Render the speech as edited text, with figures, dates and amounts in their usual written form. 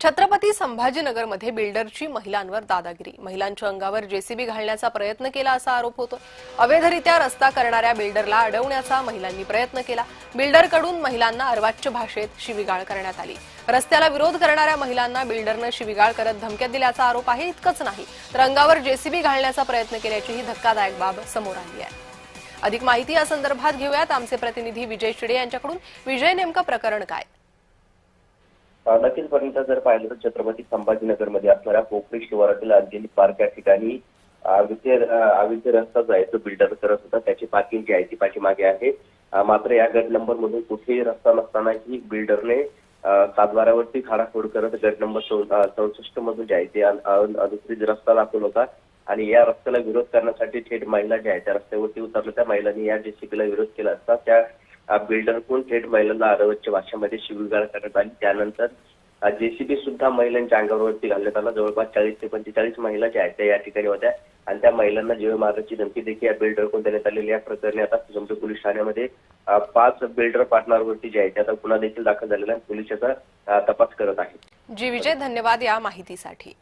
छत्रपती संभाजीनगरमध्ये बिल्डरची महिलांवर दादागिरी। महिलांच्या अंगावर जेसीबी घालण्याचा प्रयत्न केला असा आरोप होतो। अवैधरित्या रस्ता करणाऱ्या बिल्डरला अडवण्याचा महिलांनी प्रयत्न केला। बिल्डरकडून महिलांना अर्वाच्य भाषेत शिवीगाळ करण्यात आली। रस्त्याला विरोध करणाऱ्या महिलांना बिल्डरनं शिवीगाळ करत धमक्या दिल्याचा आरोप आहे। इतकंच नाही तर अंगावर जेसीबी घालण्याचा प्रयत्न केल्याचीही धक्कादायक बाब समोर आली आहे। अधिक माहिती या संदर्भात घेऊयात आमचे प्रतिनिधी विजय शिडे यांच्याकडून। विजय, नेमकं प्रकरण काय? नक्कीच जर पाहिलं तर छत्रपती संभाजीनगरमध्ये असणाऱ्या पोखरी शिवारातील अंजली पार्क या ठिकाणी अवैध रस्ता जो आहे तो बिल्डर करत होता। त्याची पार्किंग जी आहे ती पाठीमागे आहे। मात्र या गट नंबर मधून कुठेही रस्ता नसतानाही बिल्डरने सातबारावरती खाडाखोड करत गट नंबर 64 मधून जे आहे ते अधिकृत रस्ता दाखवला होता आणि या रस्त्याला विरोध करण्यासाठी थेट महिला ज्या आहेत त्या रस्त्यावरती उतरल्या। त्या महिलांनी या जेसीबीला विरोध केला असता त्या बिल्डरकडून थेट महिलांना अर्वाच्य भाषेमध्ये शिवीगाळ करण्यात आली। त्यानंतर जेसीबी सुद्धा महिलांच्या अंगावरती घालण्यात आला। जवळपास 40 ते 45 महिला ज्या आहेत त्या या ठिकाणी होत्या आणि त्या महिलांना जीवे मारण्याची धमकी देखील या बिल्डरकडून देण्यात आलेली। या प्रकरणी आता चिंचवड पोलीस ठाण्यामध्ये 5 बिल्डर पार्टनरवरती जे आहेत आता गुन्हा देखील दाखल झालेला आहे। पोलीस याचा तपास करत आहेत। जी विजय, धन्यवाद या माहितीसाठी।